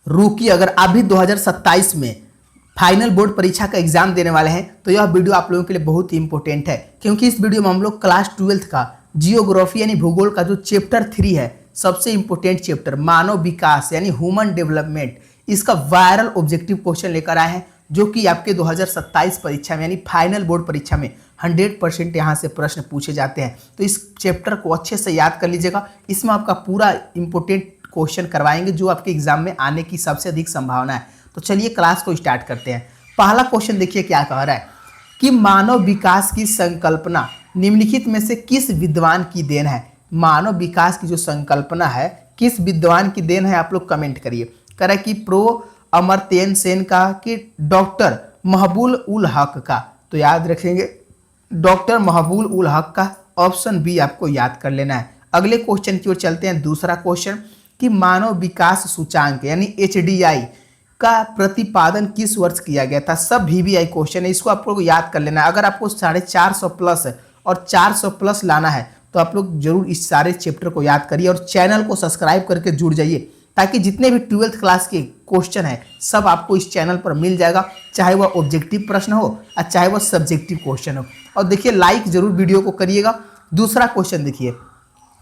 रूकी, अगर आप भी 2027 में फाइनल बोर्ड परीक्षा का एग्जाम देने वाले हैं तो यह वीडियो आप लोगों के लिए बहुत ही इंपॉर्टेंट है, क्योंकि इस वीडियो में हम लोग क्लास 12th का जियोग्राफी यानी भूगोल का जो चैप्टर 3 है, सबसे इंपॉर्टेंट चैप्टर मानव विकास यानी ह्यूमन डेवलपमेंट, इसका वायरल ऑब्जेक्टिव क्वेश्चन लेकर आए हैं, जो कि आपके 2027 परीक्षा में यानी फाइनल बोर्ड परीक्षा में 100% यहाँ से प्रश्न पूछे जाते हैं। तो इस चैप्टर को अच्छे से याद कर लीजिएगा, इसमें आपका पूरा इंपॉर्टेंट क्वेश्चन करवाएंगे जो आपके एग्जाम में आने की सबसे अधिक संभावना है। तो चलिए क्लास को स्टार्ट करते हैं। पहला क्वेश्चन देखिए क्या कह रहा है कि मानव विकास की संकल्पना निम्नलिखित में से किस विद्वान की देन है। मानव विकास की जो संकल्पना है किस विद्वान की देन है, आप लोग कमेंट करिए। कह रहा है कि प्रो अमर्त्य सेन का कि डॉक्टर महबूब उल हक का। तो याद रखेंगे डॉक्टर महबूब उल हक का, ऑप्शन बी आपको याद कर लेना है। अगले क्वेश्चन की ओर चलते हैं। दूसरा क्वेश्चन कि मानव विकास सूचांक यानी HDI का प्रतिपादन किस वर्ष किया गया था। सब VVI क्वेश्चन है, इसको आप लोग याद कर लेना है। अगर आपको 450 प्लस और 400 प्लस लाना है तो आप लोग जरूर इस सारे चैप्टर को याद करिए और चैनल को सब्सक्राइब करके जुड़ जाइए, ताकि जितने भी 12th क्लास के क्वेश्चन है सब आपको इस चैनल पर मिल जाएगा, चाहे वह ऑब्जेक्टिव प्रश्न हो और चाहे वह सब्जेक्टिव क्वेश्चन हो। और देखिए लाइक जरूर वीडियो को करिएगा। दूसरा क्वेश्चन देखिए,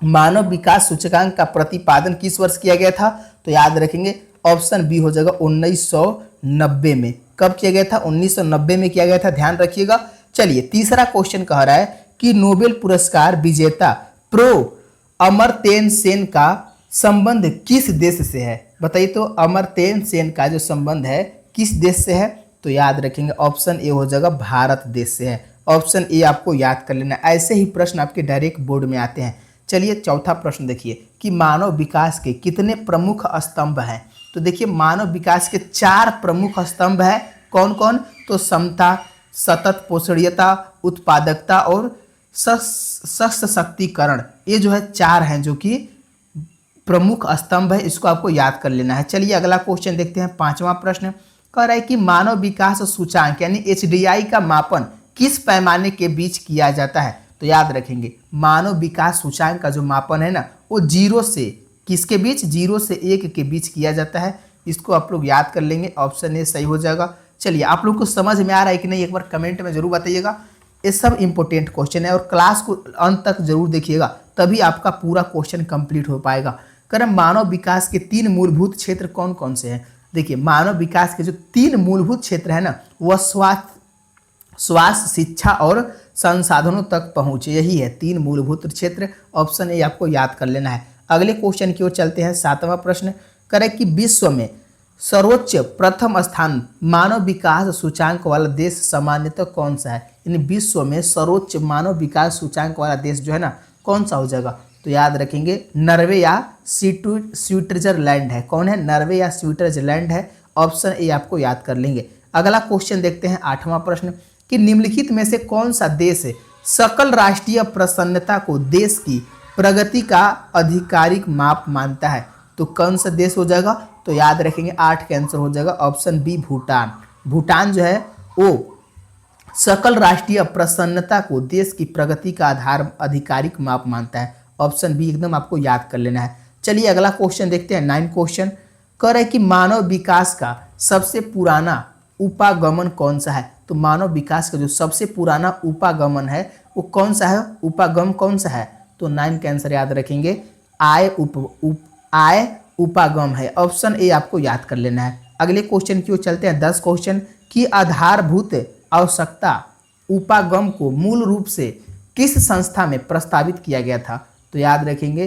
मानव विकास सूचकांक का प्रतिपादन किस वर्ष किया गया था। तो याद रखेंगे ऑप्शन बी हो जाएगा 1990 में। कब किया गया था? 1990 में किया गया था, ध्यान रखिएगा। चलिए तीसरा क्वेश्चन कह रहा है कि नोबेल पुरस्कार विजेता प्रो अमर्त्य सेन का संबंध किस देश से है। बताइए तो अमर्त्य सेन का जो संबंध है किस देश से है। तो याद रखेंगे ऑप्शन ए हो जाएगा भारत देश से है। ऑप्शन ए आपको याद कर लेना। ऐसे ही प्रश्न आपके डायरेक्ट बोर्ड में आते हैं। चलिए चौथा प्रश्न देखिए कि मानव विकास के कितने प्रमुख स्तंभ हैं। तो देखिए मानव विकास के 4 प्रमुख स्तंभ हैं। कौन कौन? तो समता, सतत पोषणीयता, उत्पादकता और सशक्तिकरण। ये जो है 4 हैं जो कि प्रमुख स्तंभ है, इसको आपको याद कर लेना है। चलिए अगला क्वेश्चन देखते हैं। 5वां प्रश्न कह रहा है कि मानव विकास सूचांक यानी HDI का मापन किस पैमाने के बीच किया जाता है। तो याद रखेंगे मानव विकास सूचांक का जो मापन है ना, वो 0 से किसके बीच? 0 से 1 के बीच किया जाता है। इसको आप लोग याद कर लेंगे, ऑप्शन ए सही हो जाएगा। चलिए आप लोग को समझ में आ रहा है कि नहीं, एक बार कमेंट में जरूर बताइएगा। ये सब इंपॉर्टेंट क्वेश्चन है और क्लास को अंत तक जरूर देखिएगा, तभी आपका पूरा क्वेश्चन कंप्लीट हो पाएगा। करें मानव विकास के 3 मूलभूत क्षेत्र कौन कौन से हैं। देखिए मानव विकास के जो 3 मूलभूत क्षेत्र है ना, वह स्वास्थ्य, शिक्षा और संसाधनों तक पहुंचे, यही है 3 मूलभूत क्षेत्र। ऑप्शन ए आपको याद कर लेना है। अगले क्वेश्चन की ओर चलते हैं। 7वां प्रश्न करें कि विश्व में सर्वोच्च प्रथम स्थान मानव विकास सूचांक वाला देश सामान्यतः कौन सा है। यानी विश्व में सर्वोच्च मानव विकास सूचांक वाला देश जो है ना, कौन सा हो जाएगा। तो याद रखेंगे नॉर्वे या स्विट्जरलैंड है। कौन है? नॉर्वे या स्विट्जरलैंड है। ऑप्शन ए आपको याद कर लेंगे। अगला क्वेश्चन देखते हैं। 8वां प्रश्न कि निम्नलिखित में से कौन सा देश सकल राष्ट्रीय प्रसन्नता को देश की प्रगति का आधिकारिक माप मानता है। तो कौन सा देश हो जाएगा। तो याद रखेंगे 8 का आंसर हो जाएगा ऑप्शन बी भूटान। भूटान जो है वो सकल राष्ट्रीय प्रसन्नता को देश की प्रगति का आधिकारिक माप मानता है। ऑप्शन बी एकदम आपको याद कर लेना है। चलिए अगला क्वेश्चन देखते हैं। 9 क्वेश्चन कह रहा है कि मानव विकास का सबसे पुराना उपागमन कौन सा है। तो मानव विकास का जो सबसे पुराना उपागमन है वो कौन सा है, उपागम कौन सा है। तो 9 का आंसर याद रखेंगे आय उपागम है। ऑप्शन ए आपको याद कर लेना है। अगले क्वेश्चन की ओर चलते हैं। 10 क्वेश्चन की आधारभूत आवश्यकता उपागम को मूल रूप से किस संस्था में प्रस्तावित किया गया था। तो याद रखेंगे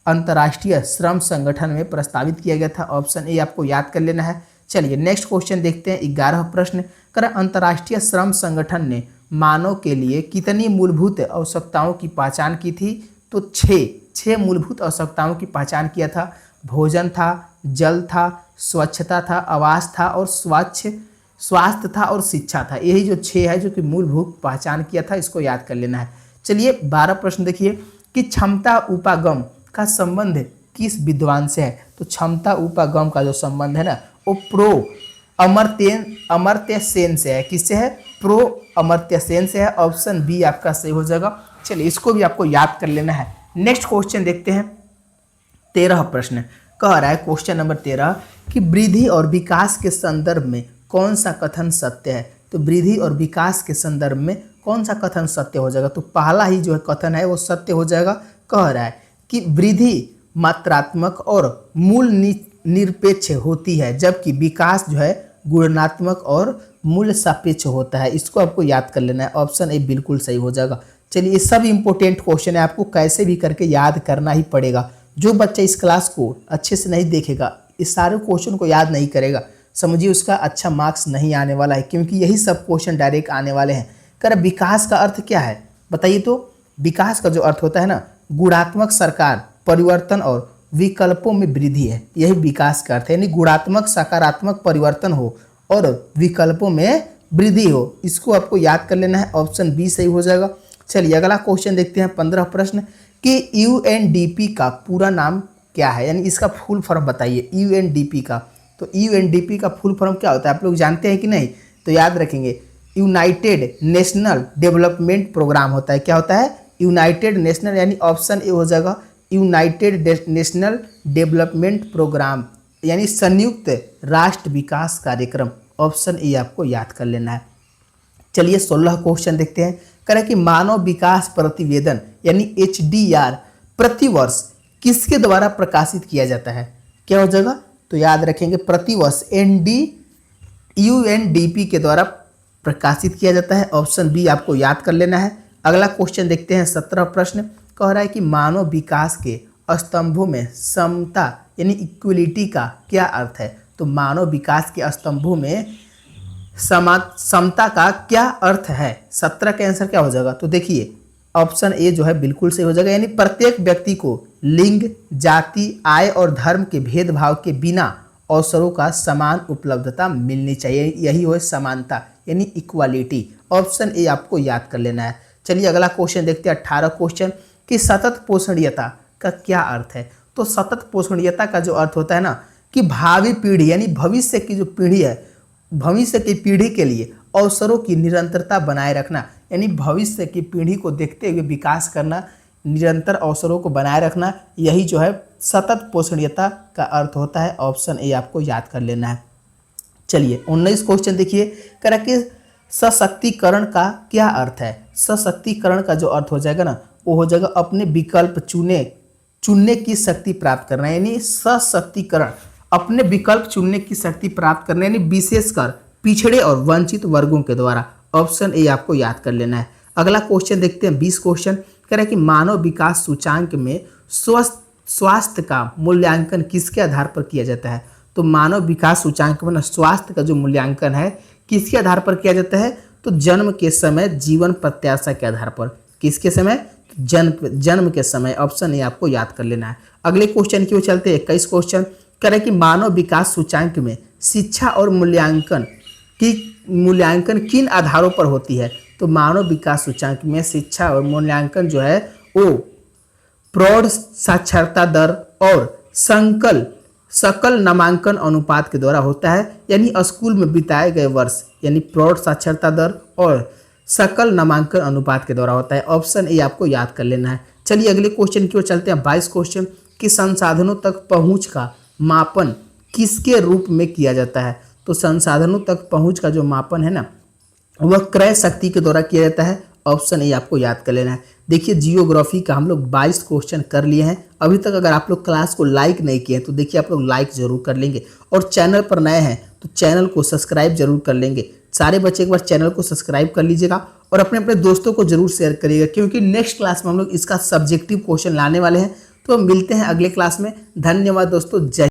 अंतर्राष्ट्रीय श्रम संगठन में प्रस्तावित किया गया था। ऑप्शन ए आपको याद कर लेना है। चलिए नेक्स्ट क्वेश्चन देखते हैं। 11वां प्रश्न करें अंतर्राष्ट्रीय श्रम संगठन ने मानव के लिए कितनी मूलभूत आवश्यकताओं की पहचान की थी। तो 6 मूलभूत आवश्यकताओं की पहचान किया था। भोजन था, जल था, स्वच्छता था, आवास था और स्वास्थ्य था और शिक्षा था। यही जो 6 है जो कि मूलभूत पहचान किया था, इसको याद कर लेना है। चलिए 12 प्रश्न देखिए कि क्षमता उपागम का संबंध किस विद्वान से है। तो क्षमता उपागम का जो संबंध है ना, वो प्रो अमर्त्य सेन से है। किससे है? प्रो अमर्त्य सेन से है। ऑप्शन बी आपका सही हो जाएगा। चलिए इसको भी आपको याद कर लेना है। नेक्स्ट क्वेश्चन देखते हैं। 13 प्रश्न कह रहा है क्वेश्चन नंबर 13 कि वृद्धि और विकास के संदर्भ में कौन सा कथन सत्य है। तो वृद्धि और विकास के संदर्भ में कौन सा कथन सत्य हो जाएगा, तो पहला ही जो है कथन है वो सत्य हो जाएगा। कह रहा है कि वृद्धि मात्रात्मक और मूल निरपेक्ष होती है, जबकि विकास जो है गुणात्मक और मूल्य सापेक्ष होता है। इसको आपको याद कर लेना है, ऑप्शन ए बिल्कुल सही हो जाएगा। चलिए, ये सब इंपॉर्टेंट क्वेश्चन है, आपको कैसे भी करके याद करना ही पड़ेगा। जो बच्चा इस क्लास को अच्छे से नहीं देखेगा, इस सारे क्वेश्चन को याद नहीं करेगा, समझिए उसका अच्छा मार्क्स नहीं आने वाला है, क्योंकि यही सब क्वेश्चन डायरेक्ट आने वाले हैं। कर विकास का अर्थ क्या है बताइए। तो विकास का जो अर्थ होता है ना, गुणात्मक सरकार, परिवर्तन और विकल्पों में वृद्धि है, यही विकास का अर्थ है। यानी गुणात्मक सकारात्मक परिवर्तन हो और विकल्पों में वृद्धि हो, इसको आपको याद कर लेना है, ऑप्शन बी सही हो जाएगा। चलिए अगला क्वेश्चन देखते हैं, 15 प्रश्न कि यूएनडीपी का पूरा नाम क्या है, यानी इसका फुल फॉर्म बताइए यूएनडीपी का। तो यूएनडीपी का फुल फॉर्म क्या होता है, आप लोग जानते हैं कि नहीं, तो याद रखेंगे, यूनाइटेड नेशनल डेवलपमेंट प्रोग्राम होता है। क्या होता है, यूनाइटेड नेशनल, यानी ऑप्शन ए हो जाएगा यूनाइटेड नेशनल डेवलपमेंट प्रोग्राम, यानी संयुक्त राष्ट्र विकास कार्यक्रम, ऑप्शन ए आपको याद कर लेना है। चलिए 16 क्वेश्चन देखते हैं। कह रहा है कि मानव विकास प्रतिवेदन यानी HDR प्रतिवर्ष किसके द्वारा प्रकाशित किया जाता है, क्या हो जाएगा, तो याद रखेंगे प्रतिवर्ष UNDP के द्वारा प्रकाशित किया जाता है, ऑप्शन बी आपको याद कर लेना है। अगला क्वेश्चन देखते हैं, 17 प्रश्न कह रहा है कि मानव विकास के स्तंभों में समता यानी इक्वलिटी का क्या अर्थ है। तो मानव विकास के स्तंभों में समता का क्या अर्थ है, 17 का आंसर क्या हो जाएगा, तो देखिए ऑप्शन ए जो है बिल्कुल सही हो जाएगा, यानी प्रत्येक व्यक्ति को लिंग, जाति, आय और धर्म के भेदभाव के बिना अवसरों का समान उपलब्धता मिलनी चाहिए, यही हो समानता यानी इक्वालिटी, ऑप्शन ए आपको याद कर लेना है। चलिए अगला क्वेश्चन देखते हैं, 18 क्वेश्चन कि सतत पोषणीयता का क्या अर्थ है। तो सतत पोषणीयता का जो अर्थ होता है ना, कि भावी पीढ़ी यानी भविष्य की जो पीढ़ी है, भविष्य की पीढ़ी के लिए अवसरों की निरंतरता बनाए रखना, यानी भविष्य की पीढ़ी को देखते हुए विकास करना, निरंतर अवसरों को बनाए रखना, यही जो है सतत पोषणीयता का अर्थ होता है, ऑप्शन ए आपको याद कर लेना है। चलिए 19 क्वेश्चन देखिए, कह रहा कि सशक्तिकरण का क्या अर्थ है। सशक्तिकरण का जो अर्थ हो जाएगा ना, वो हो जाएगा अपने विकल्प चुनने की शक्ति प्राप्त करना, यानी सशक्तिकरण अपने विकल्प चुनने की शक्ति प्राप्त करना, यानी विशेषकर पिछड़े और वंचित वर्गों के द्वारा, ऑप्शन ए आपको याद कर लेना है। अगला क्वेश्चन देखते हैं, 20 क्वेश्चन कह रहा है कि मानव विकास सूचांक में स्वास्थ्य का मूल्यांकन किसके आधार पर किया जाता है। तो मानव विकास सूचांक में स्वास्थ्य का जो मूल्यांकन है किसके आधार पर किया जाता है, तो जन्म के समय जीवन प्रत्याशा के आधार पर, किसके समय, जन्म के समय, ऑप्शन ए आपको याद कर लेना है। अगले क्वेश्चन की ओर चलते हैं, 21 क्वेश्चन कह रहे कि मानव विकास सूचांक में शिक्षा और मूल्यांकन किन आधारों पर होती है। तो मानव विकास सूचांक में शिक्षा और मूल्यांकन जो है वो प्रौढ़ साक्षरता दर और सकल नामांकन अनुपात के द्वारा होता है, यानी स्कूल में बिताए गए वर्ष, यानी प्रौढ़ साक्षरता दर और सकल नामांकन अनुपात के द्वारा होता है, ऑप्शन ए आपको याद कर लेना है। चलिए अगले क्वेश्चन की ओर चलते हैं, 22 क्वेश्चन कि संसाधनों तक पहुंच का मापन किसके रूप में किया जाता है। तो संसाधनों तक पहुंच का जो मापन है ना, वह क्रय शक्ति के द्वारा किया जाता है, ऑप्शन ए आपको याद कर लेना है। देखिए जियोग्राफी का हम लोग 22 क्वेश्चन कर लिए हैं। अभी तक अगर आप लोग क्लास को लाइक नहीं किए हैं तो देखिए आप लोग लाइक जरूर कर लेंगे, और चैनल पर नए हैं तो चैनल को सब्सक्राइब जरूर कर लेंगे। सारे बच्चे एक बार चैनल को सब्सक्राइब कर लीजिएगा और अपने अपने दोस्तों को जरूर शेयर करिएगा, क्योंकि नेक्स्ट क्लास में हम लोग इसका सब्जेक्टिव क्वेश्चन लाने वाले हैं। तो मिलते हैं अगले क्लास में। धन्यवाद दोस्तों, जय।